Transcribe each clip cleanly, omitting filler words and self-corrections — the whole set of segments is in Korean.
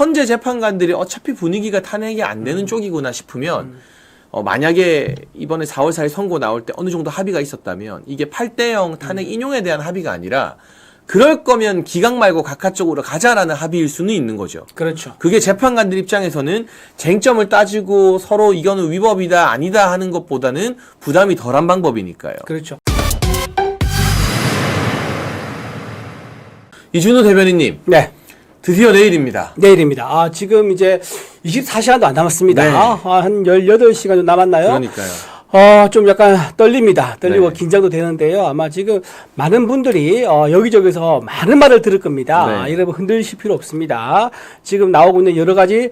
헌재 재판관들이 어차피 분위기가 탄핵이 안 되는 쪽이구나 싶으면 만약에 이번에 4월 4일 선고 나올 때 어느 정도 합의가 있었다면 이게 8대0 탄핵 인용에 대한 합의가 아니라 그럴 거면 기각 말고 각하 쪽으로 가자라는 합의일 수는 있는 거죠. 그렇죠. 그게 재판관들 입장에서는 쟁점을 따지고 서로 이거는 위법이다 아니다 하는 것보다는 부담이 덜한 방법이니까요. 그렇죠. 이준호 대변인님. 네. 드디어 내일입니다. 내일입니다. 지금 이제 24시간도 안 남았습니다. 네. 한 18시간 정도 남았나요? 그러니까요. 좀 약간 떨립니다. 떨리고 네. 긴장도 되는데요. 아마 지금 많은 분들이 여기저기서 많은 말을 들을 겁니다. 네. 여러분 흔들리실 필요 없습니다. 지금 나오고 있는 여러 가지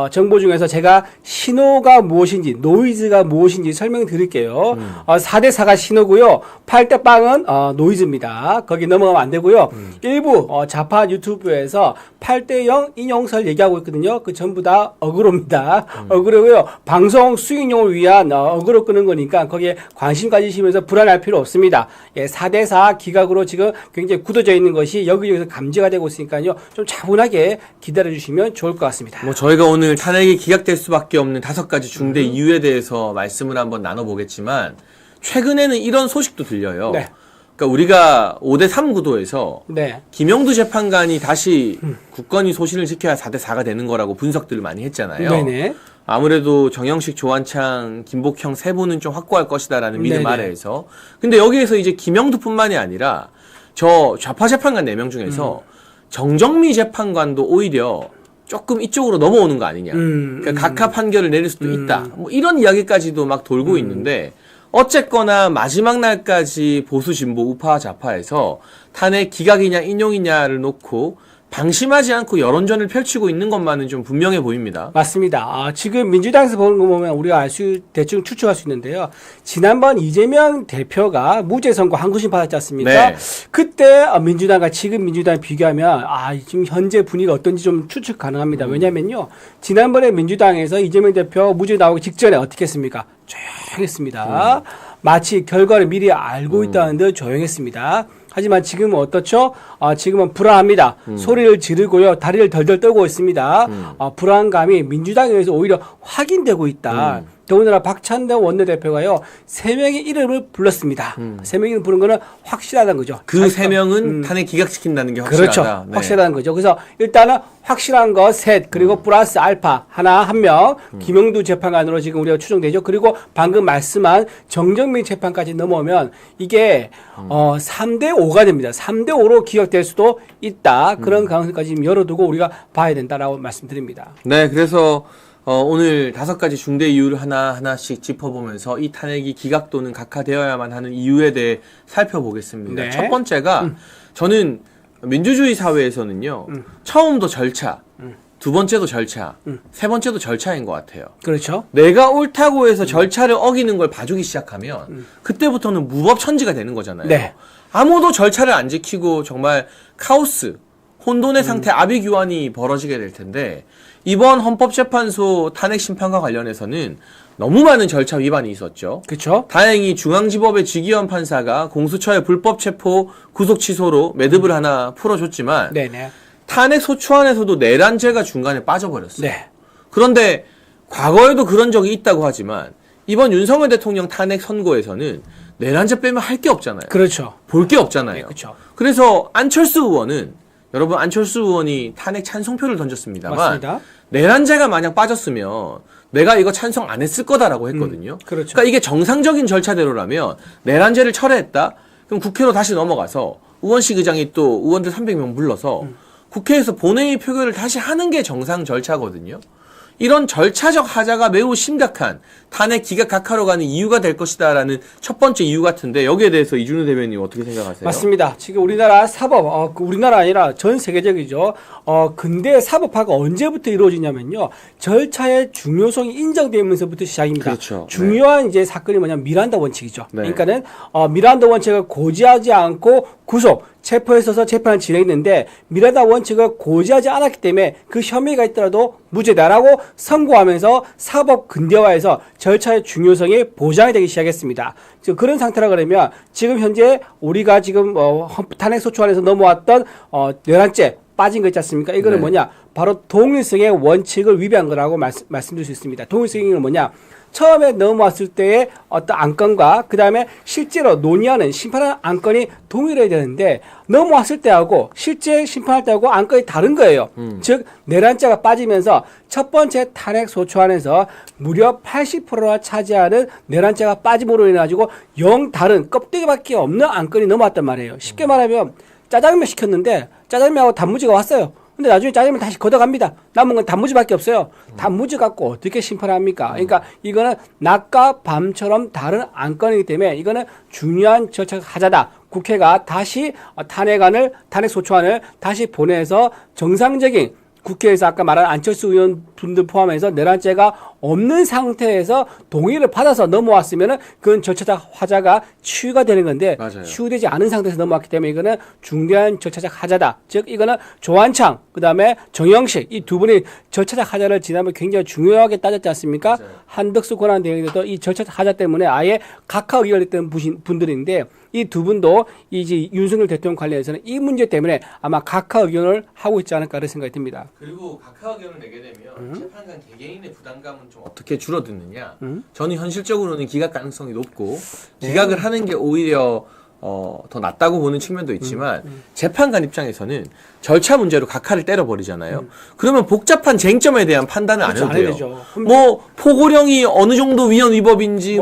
정보 중에서 제가 신호가 무엇인지, 노이즈가 무엇인지 설명을 드릴게요. 4대4가 신호고요. 8대0은 노이즈입니다. 거기 넘어가면 안 되고요. 일부 좌파 유튜브에서 8대0 인용설 얘기하고 있거든요. 그 전부 다 어그로입니다. 어그로고요. 방송 수익용을 위한 어그로 끄는 거니까 거기에 관심 가지시면서 불안할 필요 없습니다. 4대4 기각으로 지금 굉장히 굳어져 있는 것이 여기저기서 감지가 되고 있으니까요. 좀 차분하게 기다려 주시면 좋을 것 같습니다. 뭐 저희가 오늘 탄핵이 기각될 수밖에 없는 5가지 중대 이유에 대해서 말씀을 한번 나눠보겠지만 최근에는 이런 소식도 들려요. 네. 그러니까 우리가 5대3 구도에서 네. 김영두 재판관이 다시 굳건히 소신을 지켜야 4대4가 되는 거라고 분석들을 많이 했잖아요. 네네. 아무래도 정영식, 조한창, 김복형 세 분은 좀 확고할 것이다라는 믿음 네네. 아래에서. 근데 여기에서 이제 김영두뿐만이 아니라 저 좌파 재판관 4명 중에서 정정미 재판관도 오히려 조금 이쪽으로 넘어오는 거 아니냐. 그러니까 각하 판결을 내릴 수도 있다. 뭐 이런 이야기까지도 막 돌고 있는데 어쨌거나 마지막 날까지 보수 진보 우파 좌파에서 탄핵 기각이냐 인용이냐를 놓고 방심하지 않고 여론전을 펼치고 있는 것만은 좀 분명해 보입니다. 맞습니다. 지금 민주당에서 보는 거 보면 우리가 대충 추측할 수 있는데요. 지난번 이재명 대표가 무죄 선고 항소심 받았지 않습니까? 네. 그때 민주당과 지금 민주당 비교하면 지금 현재 분위기가 어떤지 좀 추측 가능합니다. 왜냐면요. 지난번에 민주당에서 이재명 대표 무죄 나오기 직전에 어떻게 했습니까? 조용했습니다. 마치 결과를 미리 알고 있다는 듯 조용했습니다. 하지만 지금은 어떻죠? 지금은 불안합니다. 소리를 지르고요. 다리를 덜덜 떨고 있습니다. 불안감이 민주당에 의해서 오히려 확인되고 있다. 더군다나 박찬대 원내대표가요. 3명의 이름을 불렀습니다. 3명의 이름 부른 거는 확실하다는 거죠. 그 3명은 탄핵 기각시킨다는 게 확실하다. 그렇죠. 네. 확실하다는 거죠. 그래서 일단은 확실한 거 셋, 그리고 플러스 알파 한 명, 김영두 재판관으로 지금 우리가 추정되죠. 그리고 방금 말씀한 정정민 재판까지 넘어오면 이게 3대5가 됩니다. 3대5로 기각될 수도 있다. 그런 가능성까지 지금 열어두고 우리가 봐야 된다라고 말씀드립니다. 네, 그래서 오늘 5가지 중대 이유를 하나씩 짚어보면서 이 탄핵이 기각 또는 각하되어야만 하는 이유에 대해 살펴보겠습니다. 네. 첫 번째가 저는 민주주의 사회에서는요. 처음도 절차, 두 번째도 절차, 세 번째도 절차인 것 같아요. 그렇죠. 내가 옳다고 해서 절차를 어기는 걸 봐주기 시작하면 그때부터는 무법천지가 되는 거잖아요. 네. 아무도 절차를 안 지키고 정말 카오스, 혼돈의 상태 아비규환이 벌어지게 될 텐데 이번 헌법재판소 탄핵 심판과 관련해서는 너무 많은 절차 위반이 있었죠. 그렇죠. 다행히 중앙지법의 지기현 판사가 공수처의 불법 체포 구속 취소로 매듭을 하나 풀어줬지만 네네. 탄핵 소추안에서도 내란죄가 중간에 빠져버렸어요. 네. 그런데 과거에도 그런 적이 있다고 하지만 이번 윤석열 대통령 탄핵 선고에서는 내란죄 빼면 할 게 없잖아요. 그렇죠. 볼 게 없잖아요. 네, 그렇죠. 그래서 안철수 의원은 여러분 안철수 의원이 탄핵 찬성표를 던졌습니다만 맞습니다. 내란죄가 만약 빠졌으면 내가 이거 찬성 안 했을 거다라고 했거든요. 그렇죠. 그러니까 이게 정상적인 절차대로라면 내란죄를 철회했다? 그럼 국회로 다시 넘어가서 우원식 의장이 또 의원들 300명 불러서 국회에서 본회의 표결을 다시 하는 게 정상 절차거든요. 이런 절차적 하자가 매우 심각한 탄핵 기각 각하로 가는 이유가 될 것이다라는 첫 번째 이유 같은데 여기에 대해서 이준우 대변인님 어떻게 생각하세요? 맞습니다. 지금 우리나라 사법, 우리나라 아니라 전 세계적이죠. 근대 사법화가 언제부터 이루어지냐면요. 절차의 중요성이 인정되면서부터 시작입니다. 그렇죠. 중요한 이제 사건이 뭐냐면 미란다 원칙이죠. 네. 그러니까는 미란다 원칙을 고지하지 않고 구속, 체포에 있어서 재판을 진행했는데 미란다 원칙을 고지하지 않았기 때문에 그 혐의가 있더라도 무죄다라고 선고하면서 사법 근대화에서 절차의 중요성이 보장이 되기 시작했습니다. 지금 그런 상태라 그러면 지금 현재 우리가 지금 탄핵소추안에서 넘어왔던 내란죄 빠진 거 있지 않습니까? 이거는 네. 뭐냐? 바로 동일성의 원칙을 위배한 거라고 말씀드릴 수 있습니다. 동일성이 뭐냐? 처음에 넘어왔을 때의 어떤 안건과 그 다음에 실제로 논의하는 심판하는 안건이 동일해야 되는데 넘어왔을 때하고 실제 심판할 때하고 안건이 다른 거예요. 즉 내란죄가 빠지면서 첫 번째 탄핵 소추안에서 무려 80%나 차지하는 내란죄가 빠짐으로 인해 가지고 영 다른 껍데기밖에 없는 안건이 넘어왔단 말이에요. 쉽게 말하면 짜장면 시켰는데 짜장면하고 단무지가 왔어요. 근데 나중에 짜장면 다시 걷어갑니다. 남은 건 단무지밖에 없어요. 단무지 갖고 어떻게 심판합니까? 그러니까 이거는 낮과 밤처럼 다른 안건이기 때문에 이거는 중요한 절차가 하자다. 국회가 다시 탄핵 소추안을 다시 보내서 정상적인 국회에서 아까 말한 안철수 의원 분들 포함해서 내란죄가 없는 상태에서 동의를 받아서 넘어왔으면은 그건 절차적 하자가 치유가 되는 건데 맞아요. 치유되지 않은 상태에서 넘어왔기 때문에 이거는 중대한 절차적 하자다. 즉 이거는 조한창 그다음에 정영식 이 두 분이 절차적 하자를 지난번에 굉장히 중요하게 따졌지 않습니까? 맞아요. 한덕수 권한대행도 이 절차적 하자 때문에 아예 각하 의결을 했던 분들인데 이 두 분도 이제 윤석열 대통령 관련해서는 이 문제 때문에 아마 각하 의견을 하고 있지 않을까 그런 생각이 듭니다. 그리고 각하 의견을 내게 되면 재판관 개개인의 부담감은 좀 어떻게 줄어드느냐? 저는 현실적으로는 기각 가능성이 높고 기각을 하는 게 오히려 더 낫다고 보는 측면도 있지만 재판관 입장에서는 절차 문제로 각하를 때려버리잖아요. 그러면 복잡한 쟁점에 대한 판단을 그렇죠, 안 해도 안 돼요. 되죠. 뭐 포고령이 어느 정도 위헌 위법인지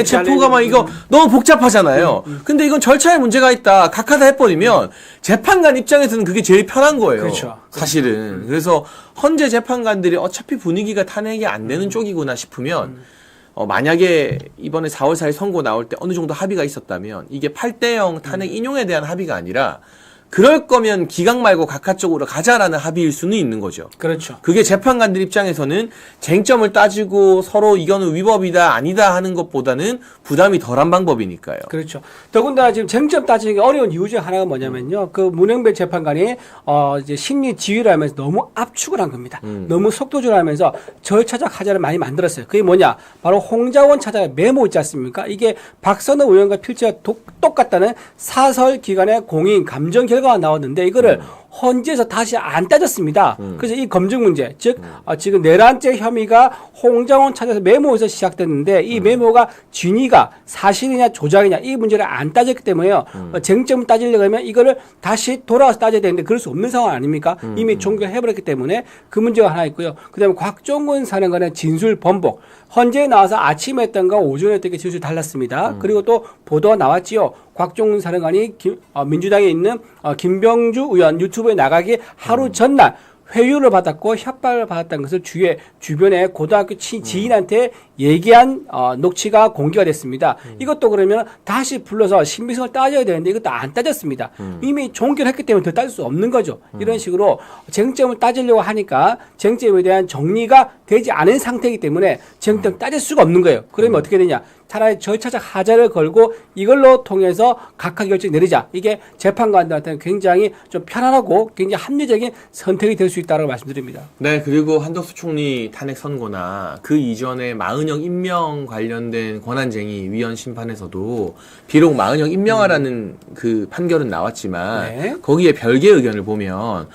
체포가 막 이거 너무 복잡하잖아요. 근데 이건 절차에 문제가 있다. 각하다 해버리면 재판관 입장에서는 그게 제일 편한 거예요. 그렇죠. 사실은. 그래서 헌재 재판관들이 어차피 분위기가 탄핵이 안 되는 쪽이구나 싶으면 만약에 이번에 4월 4일 선고 나올 때 어느 정도 합의가 있었다면 이게 8대0 탄핵 인용에 대한 합의가 아니라 그럴 거면 기각 말고 각하 쪽으로 가자라는 합의일 수는 있는 거죠. 그렇죠. 그게 재판관들 입장에서는 쟁점을 따지고 서로 이거는 위법이다 아니다 하는 것보다는 부담이 덜한 방법이니까요. 그렇죠. 더군다나 지금 쟁점 따지는 게 어려운 이유 중 하나가 뭐냐면요. 그 문영배 재판관이 이제 심리 지휘를 하면서 너무 압축을 한 겁니다. 너무 속도조절 하면서 절차적 하자를 많이 만들었어요. 그게 뭐냐? 바로 홍장원 차장의 메모 있지 않습니까? 이게 박선호 의원과 필체가 똑같다는 사설 기관의 공인 감정 결과가 나왔는데 이거를 헌재에서 다시 안 따졌습니다. 그래서 이 검증 문제, 즉 지금 내란죄 혐의가 홍장원 차장에서 메모에서 시작됐는데 이 메모가 진위가 사실이냐 조작이냐 이 문제를 안 따졌기 때문에요. 쟁점을 따지려고 하면 이거를 다시 돌아와서 따져야 되는데 그럴 수 없는 상황 아닙니까? 이미 종결해버렸기 때문에 그 문제가 하나 있고요. 그다음에 곽종근 사령관의 진술 번복. 헌재에 나와서 아침에 했던 거 오전에 했던 게 진술이 달랐습니다. 그리고 또 보도가 나왔지요. 곽종근 사령관이 민주당에 있는 김병주 의원 유튜브에 나가기 하루 전날 회유를 받았고 협박을 받았다는 것을 주변에 고등학교 지인한테 얘기한 녹취가 공개가 됐습니다. 이것도 그러면 다시 불러서 신빙성을 따져야 되는데 이것도 안 따졌습니다. 이미 종결했기 때문에 더 따질 수 없는 거죠. 이런 식으로 쟁점을 따지려고 하니까 쟁점에 대한 정리가 되지 않은 상태이기 때문에 쟁점 따질 수가 없는 거예요. 그러면 어떻게 되냐? 차라리 절차적 하자를 걸고 이걸로 통해서 각하 결정 내리자. 이게 재판관들한테는 굉장히 좀 편안하고 굉장히 합리적인 선택이 될 수 있다고 말씀드립니다. 네, 그리고 한덕수 총리 탄핵 선고나 그 이전에 마은영 임명 관련된 권한쟁의 위헌 심판에서도 비록 마은영 임명하라는 그 판결은 나왔지만 네. 거기에 별개 의견을 보면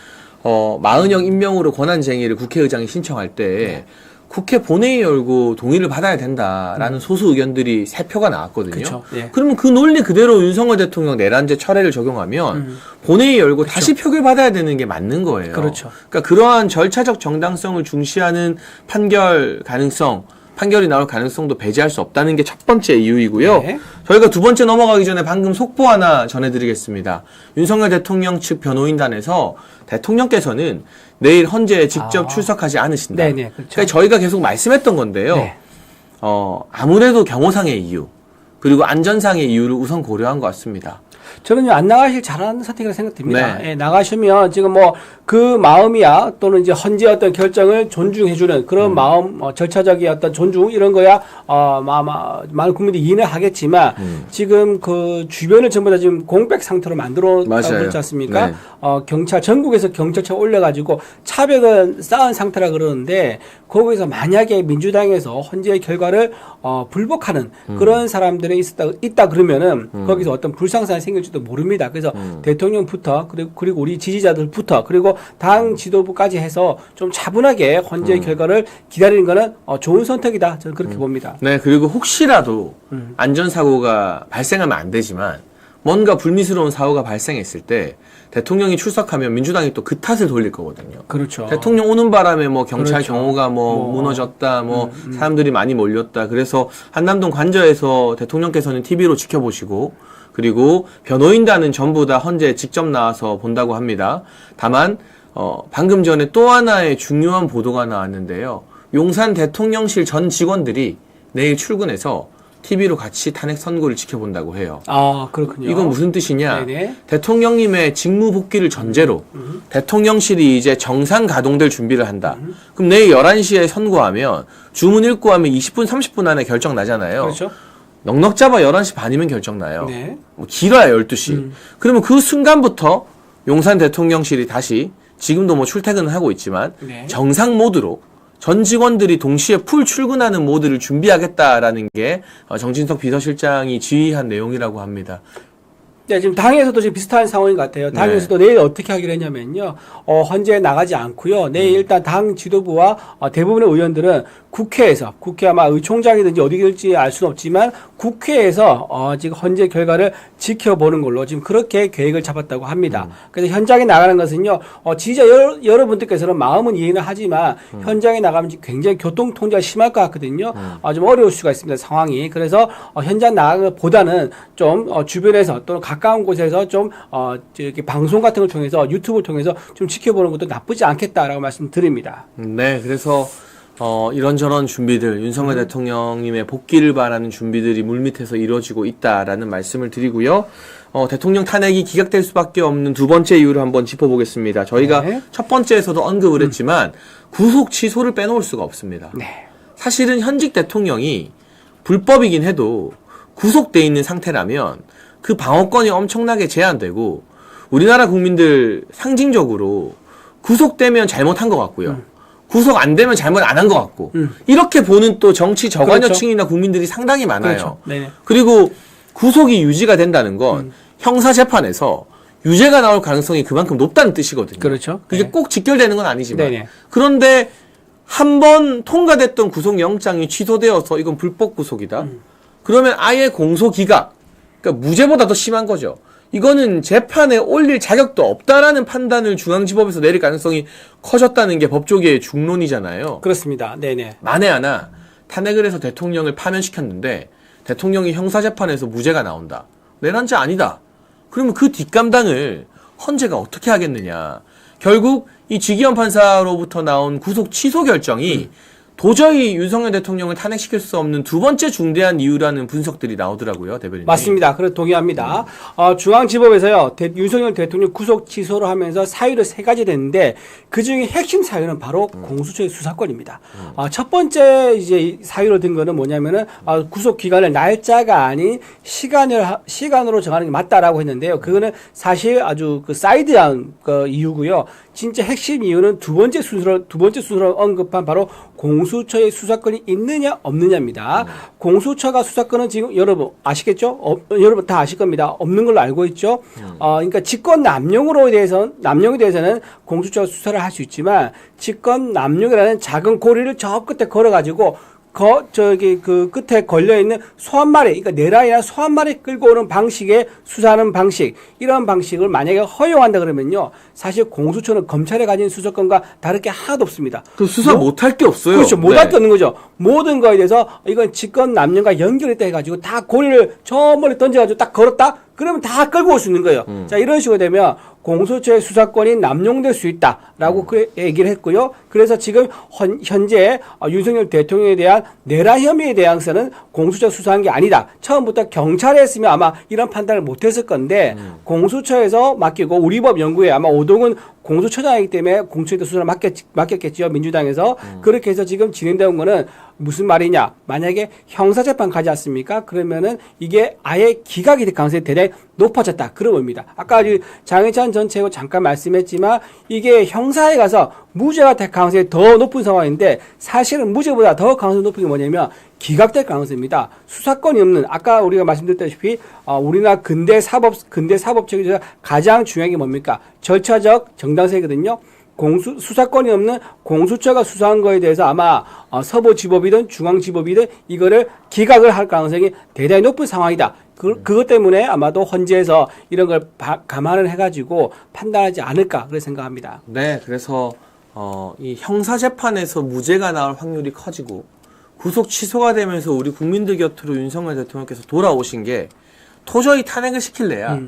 마은영 임명으로 권한쟁의를 국회의장이 신청할 때 국회 본회의 열고 동의를 받아야 된다라는 소수 의견들이 3표가 나왔거든요. 그쵸, 예. 그러면 그 논리 그대로 윤석열 대통령 내란죄 철회를 적용하면 본회의 열고 다시 표결 받아야 되는 게 맞는 거예요. 그렇죠. 그러니까 그러한 절차적 정당성을 중시하는 판결이 나올 가능성도 배제할 수 없다는 게 첫 번째 이유이고요. 네. 저희가 두 번째 넘어가기 전에 방금 속보 하나 전해드리겠습니다. 윤석열 대통령 측 변호인단에서 대통령께서는 내일 헌재에 직접 출석하지 않으신다. 네네, 그렇죠. 그러니까 저희가 계속 말씀했던 건데요. 네. 아무래도 경호상의 이유 그리고 안전상의 이유를 우선 고려한 것 같습니다. 저는 안 나가실 잘하는 선택이라고 생각됩니다. 네. 예, 나가시면 지금 뭐 그 마음이야 또는 이제 헌재 어떤 결정을 존중해주는 그런 마음, 절차적인 어떤 존중 이런 거야 많은 국민들이 이해는 하겠지만 지금 그 주변을 전부 다 지금 공백 상태로 만들어 놓지 않습니까? 네. 경찰 전국에서 경찰차 올려가지고 차벽을 쌓은 상태라 그러는데 거기서 만약에 민주당에서 헌재 결과를 불복하는 그런 사람들이 있다 그러면은 거기서 어떤 불상사가 생길 될지도 모릅니다. 그래서 대통령부터 그리고 우리 지지자들부터 그리고 당 지도부까지 해서 좀 차분하게 헌재 결과를 기다리는 거는 좋은 선택이다. 저는 그렇게 봅니다. 네, 그리고 혹시라도 안전사고가 발생하면 안 되지만 뭔가 불미스러운 사고가 발생했을 때 대통령이 출석하면 민주당이 또 그 탓을 돌릴 거거든요. 그렇죠. 대통령 오는 바람에 뭐 경찰 그렇죠. 경호가 뭐 무너졌다, 뭐 사람들이 많이 몰렸다. 그래서 한남동 관저에서 대통령께서는 TV로 지켜보시고 그리고 변호인단은 전부 다 헌재에 직접 나와서 본다고 합니다. 다만 방금 전에 또 하나의 중요한 보도가 나왔는데요. 용산 대통령실 전 직원들이 내일 출근해서 TV로 같이 탄핵 선고를 지켜본다고 해요. 아, 그렇군요. 이건 무슨 뜻이냐? 네네. 대통령님의 직무 복귀를 전제로 대통령실이 이제 정상 가동될 준비를 한다. 그럼 내일 11시에 선고하면 주문 읽고 하면 20분, 30분 안에 결정 나잖아요. 그렇죠. 넉넉 잡아 11시 반이면 결정 나요. 네. 뭐 길어야 12시. 그러면 그 순간부터 용산 대통령실이 다시 지금도 뭐 출퇴근을 하고 있지만 네. 정상 모드로 전 직원들이 동시에 풀 출근하는 모드를 준비하겠다라는 게 정진석 비서실장이 지휘한 내용이라고 합니다. 네, 지금 당에서도 지금 비슷한 상황인 것 같아요. 당에서도 내일 어떻게 하기로 했냐면요. 헌재에 나가지 않고요. 내일 일단 당 지도부와 대부분의 의원들은 국회에서, 국회 아마 의총장이든지 어디 될지 알 수는 없지만 국회에서 지금 헌재 결과를 지켜보는 걸로 지금 그렇게 계획을 잡았다고 합니다. 그래서 현장에 나가는 것은요. 지지자 여러분들께서는 마음은 이해는 하지만 현장에 나가면 굉장히 교통 통제가 심할 것 같거든요. 좀 어려울 수가 있습니다. 상황이. 그래서 현장 나가는 것보다는 좀 주변에서 또는 가까운 곳에서 좀 이렇게 방송 같은 걸 통해서 유튜브를 통해서 좀 지켜보는 것도 나쁘지 않겠다라고 말씀드립니다. 네, 그래서 이런저런 준비들, 윤석열 대통령님의 복귀를 바라는 준비들이 물밑에서 이루어지고 있다라는 말씀을 드리고요. 대통령 탄핵이 기각될 수밖에 없는 두 번째 이유를 한번 짚어보겠습니다. 저희가 네. 첫 번째에서도 언급을 했지만 구속 취소를 빼놓을 수가 없습니다. 네. 사실은 현직 대통령이 불법이긴 해도 구속돼 있는 상태라면 그 방어권이 엄청나게 제한되고 우리나라 국민들 상징적으로 구속되면 잘못한 것 같고요. 구속 안 되면 잘못 안 한 것 같고 이렇게 보는 또 정치 저관여층이나 국민들이 상당히 많아요. 그렇죠. 네네. 그리고 구속이 유지가 된다는 건 형사재판에서 유죄가 나올 가능성이 그만큼 높다는 뜻이거든요. 그렇죠. 그게 네. 꼭 직결되는 건 아니지만 네네. 그런데 한 번 통과됐던 구속영장이 취소되어서 이건 불법 구속이다. 그러면 아예 공소기각, 그러니까 무죄보다 더 심한 거죠. 이거는 재판에 올릴 자격도 없다라는 판단을 중앙지법에서 내릴 가능성이 커졌다는 게 법조계의 중론이잖아요. 그렇습니다. 네네. 만에 하나 탄핵을 해서 대통령을 파면시켰는데 대통령이 형사재판에서 무죄가 나온다. 내란죄 아니다. 그러면 그 뒷감당을 헌재가 어떻게 하겠느냐. 결국 이 지기현 판사로부터 나온 구속 취소 결정이 도저히 윤석열 대통령을 탄핵시킬 수 없는 두 번째 중대한 이유라는 분석들이 나오더라고요, 대변인님. 맞습니다. 그래서 동의합니다. 중앙지법에서요, 윤석열 대통령 구속 취소를 하면서 사유를 3가지 됐는데, 그 중에 핵심 사유는 바로 공수처의 수사권입니다. 첫 번째 이제 사유로 든 거는 뭐냐면은, 구속 기간을 날짜가 아닌 시간으로 정하는 게 맞다라고 했는데요. 그거는 사실 아주 그 사이드한 그 이유고요. 진짜 핵심 이유는 두 번째 순서로 언급한 바로 공수처의 수사권이 있느냐 없느냐입니다. 공수처가 수사권은 지금 여러분 아시겠죠? 여러분 다 아실 겁니다. 없는 걸로 알고 있죠. 그러니까 직권 남용에 대해서는 공수처가 수사를 할 수 있지만 직권 남용이라는 작은 고리를 저 끝에 걸어가지고 그 끝에 걸려있는 소 한 마리, 그러니까 내란이나 소 한 마리 끌고 오는 방식의 수사하는 방식, 이런 방식을 만약에 허용한다 그러면요. 사실 공수처는 검찰에 가진 수사권과 다를 게 하나도 없습니다. 그 수사 못할 게 없어요. 그렇죠. 못할 게 없는 거죠. 모든 거에 대해서 이건 직권 남용과 연결했다 해가지고 다 고리를 저 멀리 던져가지고 딱 걸었다? 그러면 다 끌고 올 수 있는 거예요. 자, 이런 식으로 되면 공수처의 수사권이 남용될 수 있다라고 얘기를 했고요. 그래서 지금 현재 윤석열 대통령에 대한 내란 혐의에 대해서는 공수처 수사한 게 아니다. 처음부터 경찰에 했으면 아마 이런 판단을 못했을 건데 공수처에서 맡기고 우리 법 연구에 아마 오동은 공수처장이기 때문에 공수처에 수사를 맡겼겠지요. 민주당에서. 그렇게 해서 지금 진행되는 거는 무슨 말이냐. 만약에 형사재판 가지 않습니까? 그러면은 이게 아예 기각이 될 가능성이 대단히 높아졌다. 그런 겁니다. 아까 장혜찬 전 최고 잠깐 말씀했지만 이게 형사에 가서 무죄가 될 가능성이 더 높은 상황인데 사실은 무죄보다 더 가능성이 높은 게 뭐냐면 기각될 가능성입니다. 수사권이 없는 아까 우리가 말씀드렸다시피 우리나라 근대 사법체계에서 가장 중요한 게 뭡니까? 절차적 정당성이거든요. 수사권이 없는 공수처가 수사한 거에 대해서 아마 서부지법이든 중앙지법이든 이거를 기각을 할 가능성이 대단히 높은 상황이다. 그것 때문에 아마도 헌재에서 이런 걸 감안을 해가지고 판단하지 않을까 그렇게 생각합니다. 네, 그래서 이 형사재판에서 무죄가 나올 확률이 커지고 구속 취소가 되면서 우리 국민들 곁으로 윤석열 대통령께서 돌아오신 게 도저히 탄핵을 시킬래야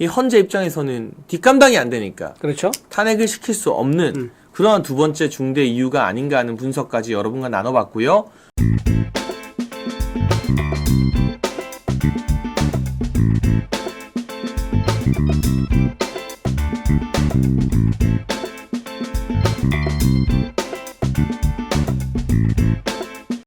이 헌재 입장에서는 뒷감당이 안 되니까 그렇죠? 탄핵을 시킬 수 없는 그러한 두 번째 중대 이유가 아닌가 하는 분석까지 여러분과 나눠봤고요.